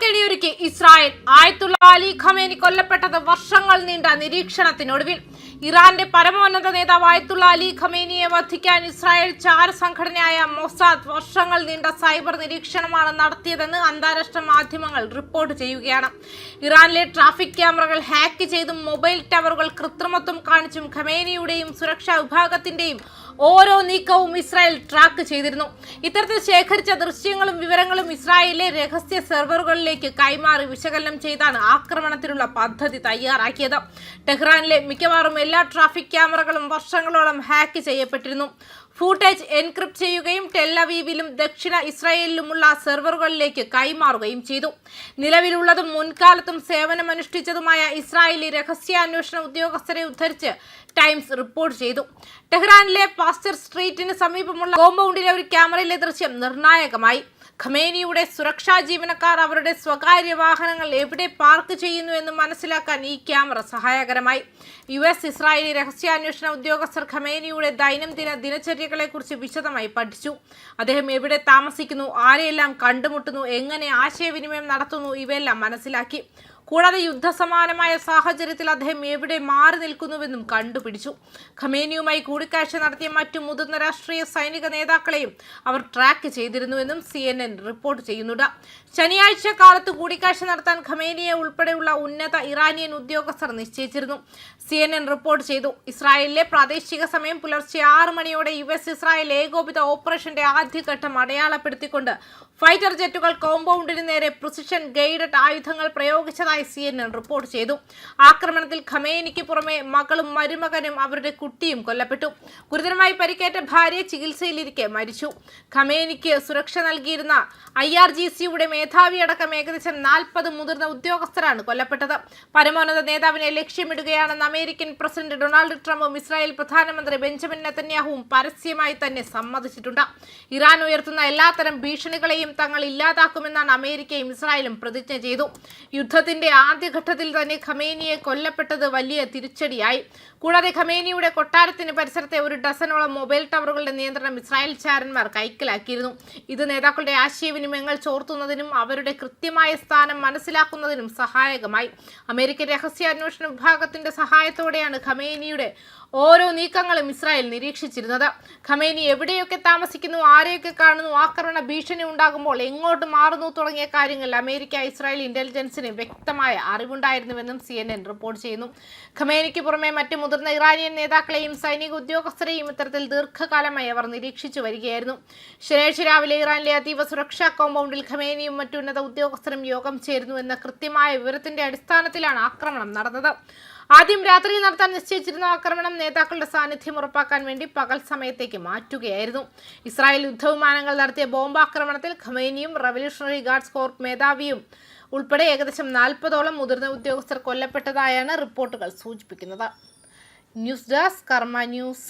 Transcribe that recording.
കെണിയൊരുക്കി Israel. ആയത്തുള്ള Ali Khamenei കൊല്ലപ്പെട്ടത് വർഷങ്ങൾ നീണ്ട നിരീക്ഷണത്തിനൊടുവിൽ. ഇറാന്റെ പരമോന്നത നേതാവ് ആയത്തുള്ള അലി ഖമേനിയെ വധിക്കാൻ ഇസ്രായേൽ ചാര സംഘടനയായ മൊസാദ് വർഷങ്ങൾ നീണ്ട സൈബർ നിരീക്ഷണമാണ് നടത്തിയതെന്ന് അന്താരാഷ്ട്ര മാധ്യമങ്ങൾ റിപ്പോർട്ട് ചെയ്യുകയാണ്. ഇറാനിലെ ട്രാഫിക് ക്യാമറകൾ ഹാക്ക് ചെയ്തും മൊബൈൽ ടവറുകൾ കൃത്രിമത്വം കാണിച്ചും ഖമേനിയുടെയും സുരക്ഷാ വിഭാഗത്തിന്റെയും ഓരോ നീക്കവും ഇസ്രായേൽ ട്രാക്ക് ചെയ്തിരുന്നു. ഇത്തരത്തിൽ ശേഖരിച്ച ദൃശ്യങ്ങളും വിവരങ്ങളും ഇസ്രായേലിലെ രഹസ്യ സെർവറുകളിലേക്ക് കൈമാറി വിശകലനം ചെയ്താണ് ആക്രമണത്തിനുള്ള പദ്ധതി തയ്യാറാക്കിയത്. ടെഹ്റാനിലെ മിക്കവാറും എല്ലാ ട്രാഫിക് ക്യാമറകളും വർഷങ്ങളോളം ഹാക്ക് ചെയ്യപ്പെട്ടിരുന്നു. ഫൂട്ടേജ് എൻക്രിപ്റ്റ് ചെയ്യുകയും ടെല്ലവീവിലും ദക്ഷിണ ഇസ്രായേലിലുമുള്ള സെർവറുകളിലേക്ക് കൈമാറുകയും ചെയ്തു. നിലവിലുള്ളതും മുൻകാലത്തും സേവനമനുഷ്ഠിച്ചതുമായ ഇസ്രായേലി രഹസ്യാന്വേഷണ ഉദ്യോഗസ്ഥരെ ഉദ്ധരിച്ച് ടൈംസ് റിപ്പോർട്ട് ചെയ്തു. ടെഹ്റാനിലെ പാസ്റ്റർ സ്ട്രീറ്റിന് സമീപമുള്ള കോമ്പൗണ്ടിലെ ഒരു ക്യാമറയിലെ ദൃശ്യം നിർണായകമായി. ഖമേനിയുടെ സുരക്ഷാ ജീവനക്കാർ അവരുടെ സ്വകാര്യ വാഹനങ്ങൾ എവിടെ പാർക്ക് ചെയ്യുന്നു എന്ന് മനസ്സിലാക്കാൻ ഈ ക്യാമറ സഹായകരമായി. ഇസ്രായേലി രഹസ്യാന്വേഷണ ഉദ്യോഗസ്ഥർ ഖമേനിയുടെ ദൈനംദിന ദിനചര്യകളെക്കുറിച്ച് വിശദമായി പഠിച്ചു. അദ്ദേഹം എവിടെ താമസിക്കുന്നു, ആരെയെല്ലാം കണ്ടുമുട്ടുന്നു, എങ്ങനെ ആശയവിനിമയം നടത്തുന്നു, ഇവയെല്ലാം മനസ്സിലാക്കി. കൂടാതെ യുദ്ധസമാനമായ സാഹചര്യത്തിൽ അദ്ദേഹം എവിടെ മാറി നിൽക്കുന്നുവെന്നും കണ്ടുപിടിച്ചു. ഖമേനിയുമായി കൂടിക്കാഴ്ച നടത്തിയ മറ്റു മുതിർന്ന രാഷ്ട്രീയ സൈനിക നേതാക്കളെയും അവർ ട്രാക്ക് ചെയ്തിരുന്നുവെന്നും CNN റിപ്പോർട്ട് ചെയ്യുന്നുണ്ട്. ശനിയാഴ്ച കാലത്ത് കൂടിക്കാഴ്ച നടത്താൻ ഖമേനിയെ ഉൾപ്പെടെയുള്ള ഉന്നത ഇറാനിയൻ ഉദ്യോഗസ്ഥർ നിശ്ചയിച്ചിരുന്നു. CNN റിപ്പോർട്ട് ചെയ്തു. ഇസ്രായേലിലെ പ്രാദേശിക സമയം പുലർച്ചെ 6 മണിയോടെ ഇസ്രായേൽ ഏകോപിത ഓപ്പറേഷന്റെ ആദ്യഘട്ടം അടയാളപ്പെടുത്തിക്കൊണ്ട് ഫൈറ്റർ ജെറ്റുകൾ കോമ്പൗണ്ടിന് നേരെ പ്രിസിഷൻ ഗൈഡഡ് ആയുധങ്ങൾ പ്രയോഗിച്ചതായി CNN റിപ്പോർട്ട് ചെയ്തു. ആക്രമണത്തിൽ ഖമേനിക്ക് പുറമെ മകളും മരുമകനും അവരുടെ കുട്ടിയും കൊല്ലപ്പെട്ടു. ഗുരുതരമായി പരിക്കേറ്റ ഭാര്യ ചികിത്സയിലിരിക്കെ മരിച്ചു. ഖമേനിക്ക് സുരക്ഷ നൽകിയിരുന്ന IRGCയുടെ മേധാവിയടക്കം ഏകദേശം 40 മുതിർന്ന ഉദ്യോഗസ്ഥരാണ് കൊല്ലപ്പെട്ടത്. പരമോന്നത നേതാവിനെ ലക്ഷ്യമിടുകയാണെന്ന് അമേരിക്കൻ പ്രസിഡന്റ് ഡൊണാൾഡ് ട്രംപും ഇസ്രായേൽ പ്രധാനമന്ത്രി ബെഞ്ചമിൻ നെതന്യാഹുവും പരസ്യമായി തന്നെ സമ്മതിച്ചിട്ടുണ്ട്. ഇറാൻ ഉയർത്തുന്ന എല്ലാത്തരം ഭീഷണികളെയും തങ്ങൾ ഇല്ലാതാക്കുമെന്നാണ് അമേരിക്കയും ഇസ്രായേലും പ്രതിജ്ഞ ചെയ്തു. യുദ്ധത്തിന്റെ ആദ്യഘട്ടത്തിൽ തന്നെ ഖമേനിയെ കൊല്ലപ്പെട്ടത് വലിയ തിരിച്ചടിയായി. കൂടാതെ ഖമേനിയുടെ കൊട്ടാരത്തിന് പരിസരത്തെ 1 ഡസനോളം മൊബൈൽ ടവറുകളുടെ നിയന്ത്രണം ഇസ്രായേൽ ചാരന്മാർ കൈക്കലാക്കിയിരുന്നു. ഇത് നേതാക്കളുടെ ആശയവിനിമയങ്ങൾ ചോർത്തുന്നതിനും അവരുടെ കൃത്യമായ സ്ഥാനം മനസ്സിലാക്കുന്നതിനും സഹായകമായി. അമേരിക്കൻ രഹസ്യാന്വേഷണ വിഭാഗത്തിന്റെ സഹായത്തോടെയാണ് ഖമേനിയുടെ ഓരോ നീക്കങ്ങളും ഇസ്രായേൽ നിരീക്ഷിച്ചിരുന്നത്. ഖമേനി എവിടെയൊക്കെ താമസിക്കുന്നു, ആരെയൊക്കെ കാണുന്നു, ആക്രമണ ഭീഷണി ഉണ്ടാകുമ്പോൾ എങ്ങോട്ട് മാറുന്നു തുടങ്ങിയ കാര്യങ്ങൾ അമേരിക്ക ഇസ്രായേൽ ഇന്റലിജൻസിന് വ്യക്തമായ അറിവുണ്ടായിരുന്നുവെന്നും CNN റിപ്പോർട്ട് ചെയ്യുന്നു. ഖമേനിക്ക് പുറമെ മറ്റ് മുതിർന്ന ഇറാനിയൻ നേതാക്കളെയും സൈനിക ഉദ്യോഗസ്ഥരെയും ഇത്തരത്തിൽ ദീർഘകാലമായി അവർ നിരീക്ഷിച്ചു വരികയായിരുന്നു. ശനിയാഴ്ച രാവിലെ ഇറാനിലെ അതീവ സുരക്ഷാ കോമ്പൗണ്ടിൽ ഖമേനിയും മറ്റുന്നത ഉദ്യോഗസ്ഥരും യോഗം ചേരുന്നു എന്ന കൃത്യമായ വിവരത്തിന്റെ അടിസ്ഥാനത്തിലാണ് ആക്രമണം നടന്നത്. ആദ്യം രാത്രിയിൽ നടത്താൻ നിശ്ചയിച്ചിരുന്ന ആക്രമണം നേതാക്കളുടെ സാന്നിധ്യം ഉറപ്പാക്കാൻ വേണ്ടി പകൽ സമയത്തേക്ക് മാറ്റുകയായിരുന്നു. ഇസ്രായേൽ യുദ്ധവിമാനങ്ങൾ നടത്തിയ ബോംബാക്രമണത്തിൽ ഖമേനിയും റവല്യൂഷണറി ഗാർഡ്സ് കോർപ്പ് മേധാവിയും ഉൾപ്പെടെ ഏകദേശം 40ഓളം മുതിർന്ന ഉദ്യോഗസ്ഥർ കൊല്ലപ്പെട്ടതായാണ് റിപ്പോർട്ടുകൾ സൂചിപ്പിക്കുന്നത്. ന്യൂസ് ഡെസ്ക് കർമ്മ ന്യൂസ്.